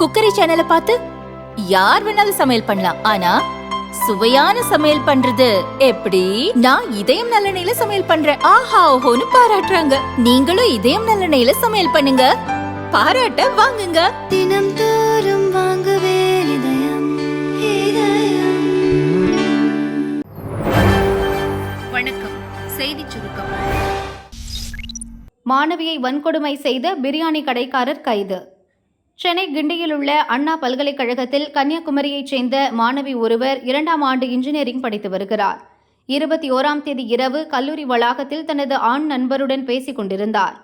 Cookery சேனலை பார்த்து யார் வேணாலும் சமையல் பண்ணலாம். ஆனா சுவையான சமையல் பண்றது எப்படி? நான் இதயம் நல்லெண்ணெயில சமையல் பண்றேன். ஆஹா ஓஹோன்னு பாராட்டுறாங்க. நீங்களும் இதயம் நல்லெண்ணெயில சமையல் பண்ணுங்க, பாராட்ட வாங்குங்க. தினம் தோறும் வாங்குவே இதயம். வணக்கம். செய்தி சுருக்கம். மாணவியை வன்கொடுமை செய்த பிரியாணி கடைக்காரர் கைது. சென்னை கிண்டியில் உள்ள அண்ணா பல்கலைக்கழகத்தில் கன்னியாகுமரியைச் சேர்ந்த மாணவி ஒருவர் 2ஆம் ஆண்டு இன்ஜினியரிங் படித்து வருகிறார். 21ஆம் தேதி இரவு கல்லூரி வளாகத்தில் தனது ஆண் நண்பருடன் பேசிக் கொண்டிருந்தார்.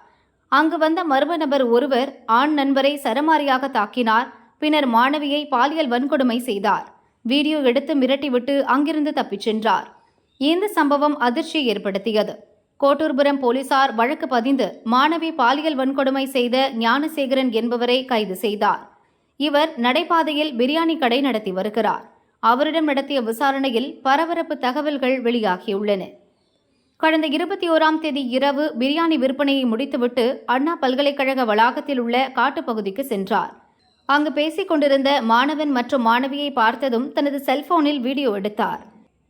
அங்கு வந்த மர்ம நபர் ஒருவர் ஆண் நண்பரை சரமாரியாக தாக்கினார். பின்னர் மாணவியை பாலியல் வன்கொடுமை செய்தார். வீடியோ எடுத்து மிரட்டிவிட்டு அங்கிருந்து தப்பிச் சென்றார். இந்த சம்பவம் அதிர்ச்சியை ஏற்படுத்தியது. கோட்டூர்புரம் போலீசார் வழக்கு பதிந்து மாணவி பாலியல் வன்கொடுமை செய்த ஞானசேகரன் என்பவரை கைது செய்தார். இவர் நடைபாதையில் பிரியாணி கடை நடத்தி வருகிறார். அவரிடம் நடத்திய விசாரணையில் பரபரப்பு தகவல்கள் வெளியாகியுள்ளன. கடந்த 21ஆம் தேதி இரவு பிரியாணி விற்பனையை முடித்துவிட்டு அண்ணா பல்கலைக்கழக வளாகத்தில் உள்ள காட்டுப்பகுதிக்கு சென்றார். அங்கு பேசிக் கொண்டிருந்த மாணவன் மற்றும் மாணவியை பார்த்ததும் தனது செல்போனில் வீடியோ எடுத்தார்.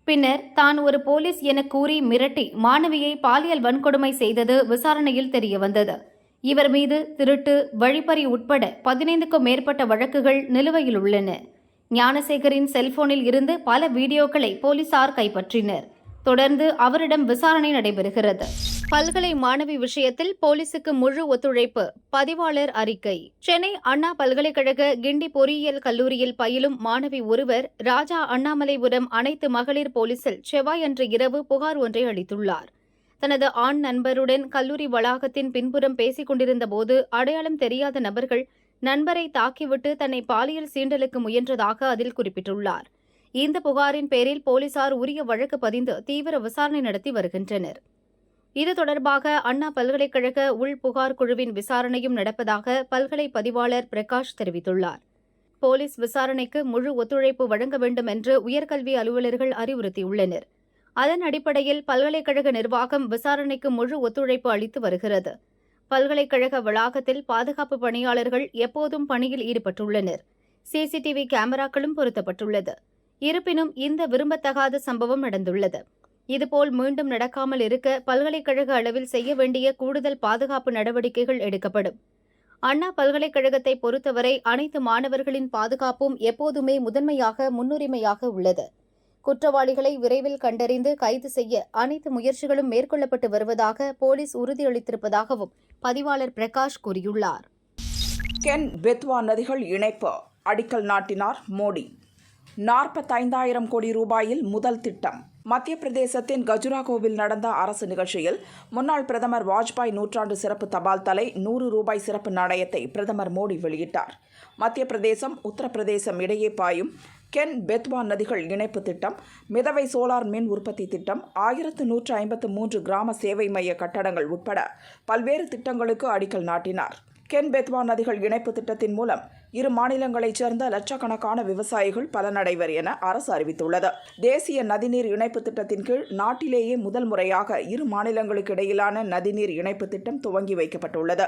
பின்னர் தான் ஒரு போலீஸ் என கூறி மிரட்டி மாணவியை பாலியல் வன்கொடுமை செய்தது விசாரணையில் தெரியவந்தது. இவர் மீது திருட்டு, வழிப்பறி உட்பட 15க்கும் மேற்பட்ட வழக்குகள் நிலுவையில் உள்ளன. ஞானசேகரின் செல்போனில் இருந்து பல வீடியோக்களை போலீசார் கைப்பற்றினர். தொடர்ந்து அவரிடம் விசாரணை நடைபெறுகிறது. பல்கலை மாணவி விஷயத்தில் போலீசுக்கு முழு ஒத்துழைப்பு. பதிவாளர் அறிக்கை. சென்னை அண்ணா பல்கலைக்கழக கிண்டி பொறியியல் கல்லூரியில் பயிலும் மாணவி ஒருவர் ராஜா அண்ணாமலைபுரம் அனைத்து மகளிர் போலீசில் செவ்வாயன்று இரவு புகார் ஒன்றை அளித்துள்ளார். தனது ஆண் நண்பருடன் கல்லூரி வளாகத்தின் பின்புறம் பேசிக் கொண்டிருந்த போது அடையாளம் தெரியாத நபர்கள் நண்பரை தாக்கிவிட்டு தன்னை பாலியல் சீண்டலுக்கு முயன்றதாக அதில் குறிப்பிட்டுள்ளார். இந்த புகாரின் பேரில் போலீசார் உரிய வழக்கு பதிந்து தீவிர விசாரணை நடத்தி வருகின்றனர். இது தொடர்பாக அண்ணா பல்கலைக்கழக உள் புகார் குழுவின் விசாரணையும் நடப்பதாக பல்கலை பதிவாளர் பிரகாஷ் தெரிவித்துள்ளார். போலீஸ் விசாரணைக்கு முழு ஒத்துழைப்பு வழங்க வேண்டும் என்று உயர்கல்வி அலுவலர்கள் அறிவுறுத்தியுள்ளனர். அதன் அடிப்படையில் பல்கலைக்கழக நிர்வாகம் விசாரணைக்கு முழு ஒத்துழைப்பு அளித்து வருகிறது. பல்கலைக்கழக வளாகத்தில் பாதுகாப்பு பணியாளர்கள் எப்போதும் பணியில் ஈடுபட்டுள்ளனர். சிசிடிவி கேமராக்களும் பொருத்தப்பட்டுள்ளது. இருப்பினும் இந்த விரும்பத்தகாத சம்பவம் நடந்துள்ளது. இதுபோல் மீண்டும் நடக்காமல் இருக்க பல்கலைக்கழக அளவில் செய்ய வேண்டிய கூடுதல் பாதுகாப்பு நடவடிக்கைகள் எடுக்கப்படும். அண்ணா பல்கலைக்கழகத்தை பொறுத்தவரை அனைத்து மாணவர்களின் பாதுகாப்பும் எப்போதுமே முன்னுரிமையாக உள்ளது. குற்றவாளிகளை விரைவில் கண்டறிந்து கைது செய்ய அனைத்து முயற்சிகளும் மேற்கொள்ளப்பட்டு வருவதாக போலீஸ் உறுதியளித்திருப்பதாகவும் பதிவாளர் பிரகாஷ் கூறியுள்ளார். கென் பெத்வா நதிகள் இணைப்பு அடிக்கல் நாட்டினார் மோடி. 45,000 கோடி ரூபாயில் முதல் திட்டம். மத்திய பிரதேசத்தின் கஜுராகோவில் நடந்த அரசு நிகழ்ச்சியில் முன்னாள் பிரதமர் வாஜ்பாய் நூற்றாண்டு சிறப்பு தபால் தலை 100 ரூபாய் சிறப்பு நாணயத்தை பிரதமர் மோடி வெளியிட்டார். மத்திய பிரதேசம், உத்தரப்பிரதேசம் இடையே பாயும் கென் பெத்வா நதிகள் இணைப்பு திட்டம், மிதவை சோலார் மின் உற்பத்தி திட்டம், 1153 கிராம சேவை மைய கட்டடங்கள் உட்பட பல்வேறு திட்டங்களுக்கு அடிக்கல் நாட்டினார். கென் பெத்வா நதிகள் இணைப்பு திட்டத்தின் மூலம் இரு மாநிலங்களைச் சேர்ந்த லட்சக்கணக்கான விவசாயிகள் பலனடைவர் என அரசு அறிவித்துள்ளது. தேசிய நதிநீர் இணைப்பு திட்டத்தின் கீழ் நாட்டிலேயே முதல் முறையாக இரு மாநிலங்களுக்கு இடையிலான நதிநீர் இணைப்பு திட்டம் துவங்கி வைக்கப்பட்டுள்ளது.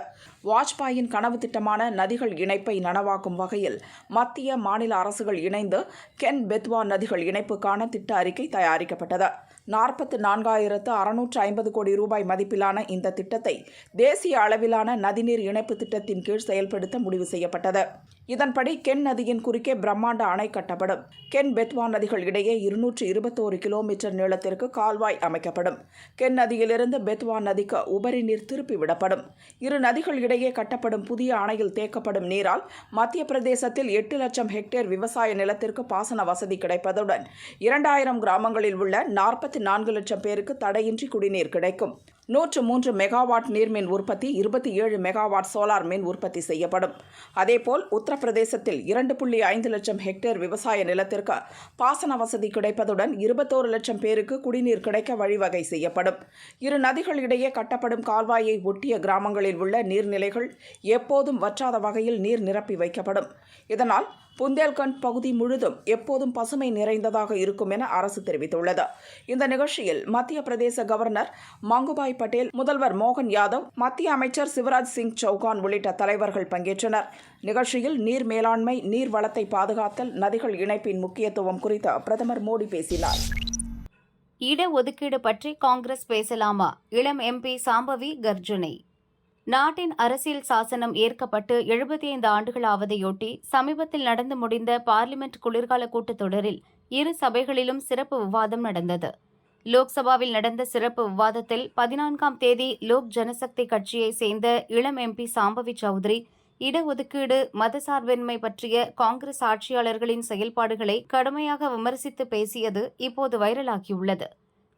வாஜ்பாயின் கனவு திட்டமான நதிகள் இணைப்பை நனவாக்கும் வகையில் மத்திய, மாநில அரசுகள் இணைந்து கென் பெத்வா நதிகள் இணைப்புக்கான திட்ட அறிக்கை தயாரிக்கப்பட்டது. 44,650 கோடி ரூபாய் மதிப்பிலான இந்த திட்டத்தை தேசிய அளவிலான நதிநீர் இணைப்பு திட்டத்தின் கீழ் செயல்படுத்த முடிவு செய்யப்பட்டது. இதன்படி கென் நதியின் குறுக்கே பிரம்மாண்ட அணை கட்டப்படும். கென் பெத்வா நதிகள் இடையே 221 கிலோமீட்டர் நீளத்திற்கு கால்வாய் அமைக்கப்படும். கென் நதியிலிருந்து பெத்வா நதிக்கு உபரி நீர் திருப்பி விடப்படும். இரு நதிகள் இடையே கட்டப்படும் புதிய அணையில் தேக்கப்படும் நீரால் மத்திய பிரதேசத்தில் 8 லட்சம் ஹெக்டேர் விவசாய நிலத்திற்கு பாசன வசதி கிடைப்பதுடன் 2000 கிராமங்களில் உள்ள 44 லட்சம் பேருக்கு தடையின்றி குடிநீர் கிடைக்கும். 103 மெகாவாட் நீர்மின் உற்பத்தி, 27 மெகாவாட் சோலார் மின் உற்பத்தி செய்யப்படும். அதேபோல் உத்தரப்பிரதேசத்தில் 2.5 லட்சம் ஹெக்டேர் விவசாய நிலத்திற்கு பாசன வசதி கிடைப்பதுடன் 21 லட்சம் பேருக்கு குடிநீர் கிடைக்க வழிவகை செய்யப்படும். இரு நதிகள் இடையே கட்டப்படும் கால்வாயை ஒட்டிய கிராமங்களில் உள்ள நீர்நிலைகள் எப்போதும் வற்றாத வகையில் நீர் நிரப்பி வைக்கப்படும். இதனால் புந்தேல்கண்ட் பகுதி முழுதும் எப்போதும் பசுமை நிறைந்ததாக இருக்கும் என அரசு தெரிவித்துள்ளது. இந்த நிகழ்ச்சியில் மத்திய பிரதேச கவர்னர் மங்குபாய் பட்டேல், முதல்வர் மோகன் யாதவ், மத்திய அமைச்சர் சிவராஜ் சிங் சௌகான் உள்ளிட்ட தலைவர்கள் பங்கேற்றனர். நிகழ்ச்சியில் நீர் மேலாண்மை, நீர் வளத்தை பாதுகாத்தல், நதிகள் இணைப்பின் முக்கியத்துவம் குறித்து பிரதமர் மோடி பேசினார். இடஒதுக்கீடு பற்றி காங்கிரஸ் பேசலாமா? இளம் எம்பி சாம்பவி கர்ஜனை. நாட்டின் அரசியல் சாசனம் ஏற்கப்பட்டு 75 ஆண்டுகளாவதையொட்டி சமீபத்தில் நடந்து முடிந்த பார்லிமெண்ட் குளிர்கால கூட்டத்தொடரில் இரு சபைகளிலும் சிறப்பு விவாதம் நடந்தது. லோக்சபாவில் நடந்த சிறப்பு விவாதத்தில் 14ஆம் தேதி லோக் ஜனசக்தி கட்சியைச் சேர்ந்த இளம் எம்பி சாம்பவி சௌத்ரி இடஒதுக்கீடு, மதசார்பின்மை பற்றிய காங்கிரஸ் ஆட்சியாளர்களின் செயல்பாடுகளை கடுமையாக விமர்சித்து பேசியது இப்போது வைரலாகியுள்ளது.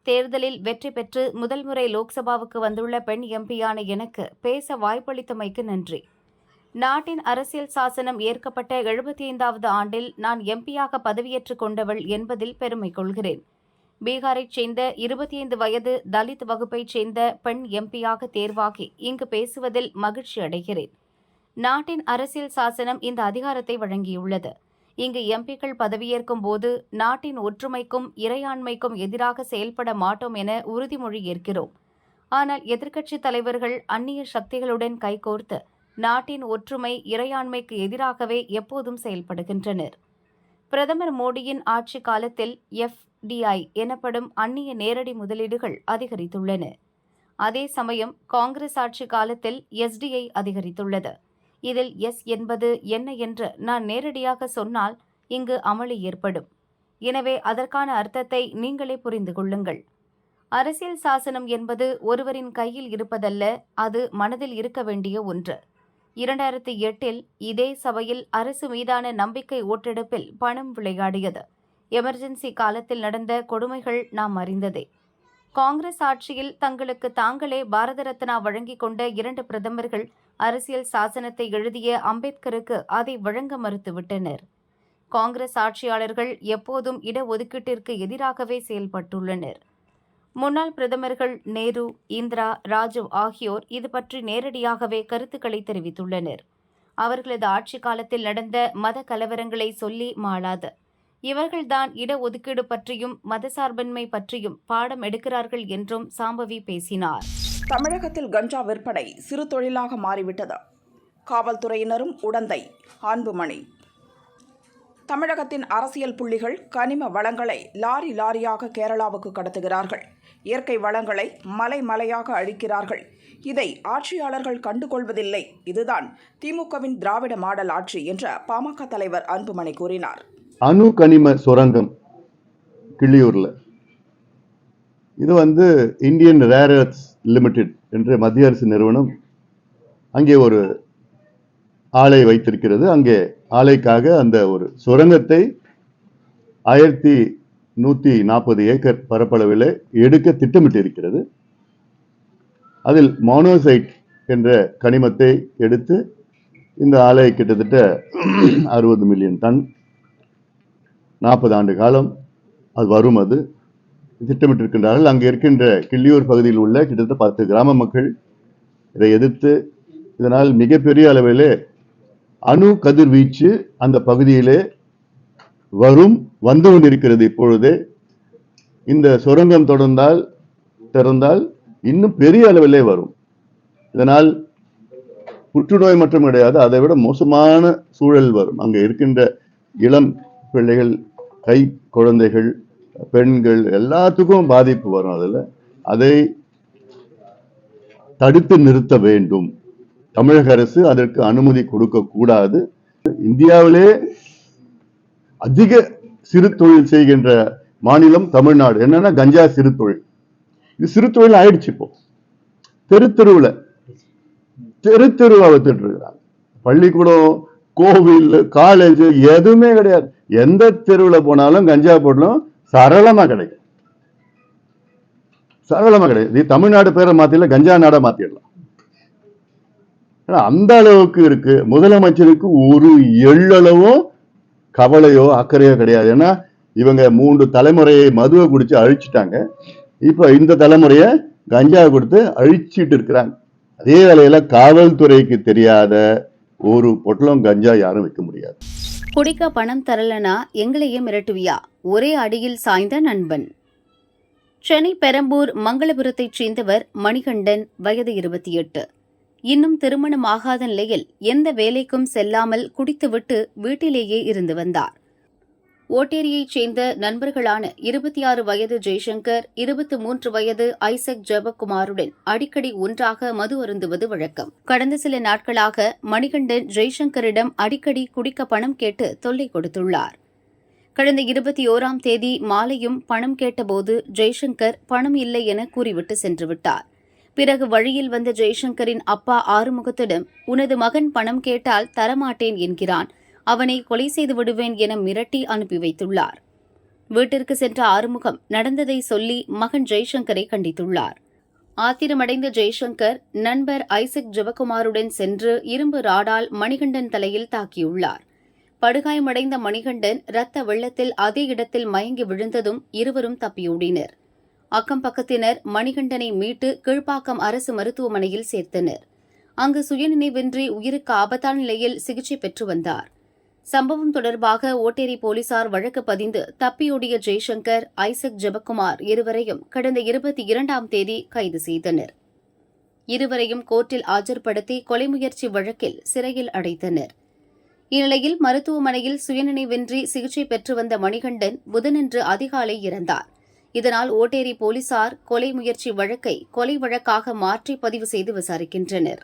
தேர்தலில் வெற்றி பெற்று முதல் முறை லோக்சபாவுக்கு வந்துள்ள பெண் எம்பியான எனக்கு பேச வாய்ப்பளித்தமைக்கு நன்றி. நாட்டின் அரசியல் சாசனம் ஏற்கப்பட்ட 75வது ஆண்டில் நான் எம்பியாக பதவியேற்றுக் கொண்டவள் என்பதில் பெருமை கொள்கிறேன். பீகாரைச் சேர்ந்த 25 வயது தலித் வகுப்பைச் சேர்ந்த பெண் எம்பியாக தேர்வாகி இங்கு பேசுவதில் மகிழ்ச்சி அடைகிறேன். நாட்டின் அரசியல் சாசனம் இந்த அதிகாரத்தை வழங்கியுள்ளது. இங்கு எம்பிக்கள் பதவியேற்கும் போது நாட்டின் ஒற்றுமைக்கும் இறையாண்மைக்கும் எதிராக செயல்பட மாட்டோம் என உறுதிமொழி ஏற்கிறோம். ஆனால் எதிர்க்கட்சித் தலைவர்கள் அந்நிய சக்திகளுடன் கைகோர்த்து நாட்டின் ஒற்றுமை, இறையாண்மைக்கு எதிராகவே எப்போதும் செயல்படுகின்றனர். பிரதமர் மோடியின் ஆட்சி காலத்தில் FDI எனப்படும் அந்நிய நேரடி முதலீடுகள் அதிகரித்துள்ளன. அதே சமயம் காங்கிரஸ் ஆட்சி காலத்தில் SDI அதிகரித்துள்ளது. இதில் S என்பது என்ன என்று நான் நேரடியாக சொன்னால் இங்கு அமளி ஏற்படும். எனவே அதற்கான அர்த்தத்தை நீங்களே புரிந்து கொள்ளுங்கள். அரசியல் சாசனம் என்பது ஒருவரின் கையில் இருப்பதல்ல, அது மனதில் இருக்க வேண்டிய ஒன்று. 2008இல் இதே சபையில் அரசு மீதான நம்பிக்கை ஓட்டெடுப்பில் பணம் விளையாடியது. எமர்ஜென்சி காலத்தில் நடந்த கொடுமைகள் நாம் அறிந்ததே. காங்கிரஸ் ஆட்சியில் தங்களுக்கு தாங்களே பாரத ரத்னா வழங்கிக் கொண்ட 2 பிரதமர்கள் அரசியல் சாசனத்தை எழுதிய அம்பேத்கருக்கு அதை வழங்க மறுத்துவிட்டனர். காங்கிரஸ் ஆட்சியாளர்கள் எப்போதும் இடஒதுக்கீட்டிற்கு எதிராகவே செயல்பட்டுள்ளனர். முன்னாள் பிரதமர்கள் நேரு, இந்திரா, ராஜீவ் ஆகியோர் இது பற்றி நேரடியாகவே கருத்துக்களை தெரிவித்துள்ளனர். அவர்களது ஆட்சி காலத்தில் நடந்த மத கலவரங்களை சொல்லி மாளாது. இவர்கள்தான் இடஒதுக்கீடு பற்றியும் மதசார்பின்மை பற்றியும் பாடம் எடுக்கிறார்கள் என்றும் சாம்பவி பேசினார். தமிழகத்தில் கஞ்சா விற்பனை சிறு தொழிலாக மாறிவிட்டது. காவல்துறையினரும் உடந்தை. அன்புமணி. தமிழகத்தின் அரசியல் புள்ளிகள் கனிம வளங்களை லாரி லாரியாக கேரளாவுக்கு கடத்துகிறார்கள். இயற்கை வளங்களை மலை மலையாக அழிக்கிறார்கள். இதை ஆட்சியாளர்கள் கண்டுகொள்வதில்லை. இதுதான் திமுகவின் திராவிட மாடல் ஆட்சி என்று பாமக தலைவர் அன்புமணி கூறினார். அணு கனிம சுரங்கம் கிள்ளியூர்ல, இது இந்தியன் ரேர் எர்த்ஸ் லிமிடெட் என்ற மத்திய அரசு நிறுவனம் அங்கே ஒரு ஆலை வைத்திருக்கிறது. அங்கே ஆலைக்காக அந்த ஒரு சுரங்கத்தை 1140 ஏக்கர் பரப்பளவில் எடுக்க திட்டமிட்டிருக்கிறது. அதில் மோனோசைட் என்ற கனிமத்தை எடுத்து இந்த ஆலை கிட்டத்தட்ட 60 மில்லியன் டன் 40 ஆண்டு காலம் அது வரும். அது திட்டமிட்டிருக்கின்றார்கள். அங்கே இருக்கின்ற கிள்ளியூர் பகுதியில் உள்ள கிட்டத்தட்ட 10 கிராம மக்கள் இதை எதிர்த்து, இதனால் மிகப்பெரிய அளவிலே அணு கதிர்வீச்சு அந்த பகுதியிலே வந்து கொண்டிருக்கிறது. இப்பொழுதே இந்த சுரங்கம் திறந்தால் இன்னும் பெரிய அளவிலே வரும். இதனால் புற்றுநோய் மட்டும் கிடையாது, அதை விட மோசமான சூழல் வரும். அங்கே இருக்கின்ற இளம் பிள்ளைகள், கை குழந்தைகள், பெண்கள் எல்லாத்துக்கும் பாதிப்பு வரும். அதை தடுத்து நிறுத்த வேண்டும். தமிழக அரசு அதற்கு அனுமதி கொடுக்க கூடாது. இந்தியாவிலே அதிக சிறு தொழில் செய்கின்ற மாநிலம் தமிழ்நாடு. என்னன்னா கஞ்சா சிறு தொழில். இது சிறு தொழில் ஆயிடுச்சு. இப்போ தெருவா வித்துட்டு இருக்கிறாங்க. பள்ளிக்கூடம், கோவில், காலேஜ் எதுவுமே கிடையாது. எந்த தெருவில் போனாலும் கஞ்சா போடலாம், சரளமா கிடைக்கும். இது தமிழ்நாடு பேரை மாத்தில கஞ்சா நாடா மாத்திடலாம். அந்த அளவுக்கு இருக்கு. முதலமைச்சருக்கு ஒரு எள்ளளவும் கவலையோ அக்கறையோ கிடையாது. ஏன்னா இவங்க 3 தலைமுறையை மதுவை குடிச்சு அழிச்சிட்டாங்க. இப்ப இந்த தலைமுறையை கஞ்சா கொடுத்து அழிச்சிட்டு இருக்கிறாங்க. அதே வேளையில காவல்துறைக்கு தெரியாத ஒரு பொட்டலம் கஞ்சா யாரும் வைக்க முடியாது. குடிக்க பணம் தரலனா எங்களையே மிரட்டுவியா? ஒரே அடியில் சாய்ந்த நண்பன். சென்னை பெரம்பூர் மங்களபுரத்தைச் சேர்ந்தவர் மணிகண்டன், வயது 28. இன்னும் திருமணமாகாத நிலையில் எந்த வேலைக்கும் செல்லாமல் குடித்துவிட்டு வீட்டிலேயே இருந்து வந்தார். ஓட்டேரியைச் சேர்ந்த நண்பர்களான 26 வயது ஜெய்சங்கர், 23 வயது ஐசக் ஜெபக்குமாருடன் அடிக்கடி ஒன்றாக மது அருந்துவது வழக்கம். கடந்த சில நாட்களாக மணிகண்டன் ஜெய்சங்கரிடம் அடிக்கடி குடிக்க பணம் கேட்டு தொல்லை கொடுத்துள்ளார். கடந்த 21ஆம் தேதி மாலையும் பணம் கேட்டபோது ஜெய்சங்கர் பணம் இல்லை என கூறிவிட்டு சென்றுவிட்டார். பிறகு வழியில் வந்த ஜெய்சங்கரின் அப்பா ஆறுமுகத்திடம், உனது மகன் பணம் கேட்டால் தரமாட்டேன் என்கிறான், அவனை கொலை செய்து விடுவேன் என மிரட்டி அனுப்பி வைத்துள்ளார். வீட்டிற்கு சென்ற ஆறுமுகம் நடந்ததை சொல்லி மகன் ஜெய்சங்கரை கண்டித்துள்ளார். ஆத்திரமடைந்த ஜெய்சங்கர் நண்பர் ஐசக் ஜெபக்குமாருடன் சென்று இரும்பு ராடால் மணிகண்டன் தலையில் தாக்கியுள்ளார். படுகாயமடைந்த மணிகண்டன் இரத்த வெள்ளத்தில் அதே இடத்தில் மயங்கி விழுந்ததும் இருவரும் தப்பியோடினர். அக்கம் பக்கத்தினர் மணிகண்டனை மீட்டு கீழ்ப்பாக்கம் அரசு மருத்துவமனையில் சேர்த்தனர். அங்கு சுயநினைவின்றி உயிருக்கு ஆபத்தான நிலையில் சிகிச்சை பெற்று வந்தார். சம்பவம் தொடர்பாக ஓட்டேரி போலீசார் வழக்கு பதிந்து தப்பியோடிய ஜெய்சங்கர், ஐசக் ஜெபக்குமார் இருவரையும் கடந்த 22ஆம் தேதி கைது செய்தனர். இருவரையும் கோர்ட்டில் ஆஜர்படுத்தி கொலை முயற்சி வழக்கில் சிறையில் அடைத்தனர். இந்நிலையில் மருத்துவமனையில் சுயநினைவின்றி சிகிச்சை பெற்று வந்த மணிகண்டன் புதனன்று அதிகாலை இறந்தார். இதனால் ஓட்டேரி போலீசார் கொலை முயற்சி வழக்கை கொலை வழக்காக மாற்றி பதிவு செய்து விசாரிக்கின்றனர்.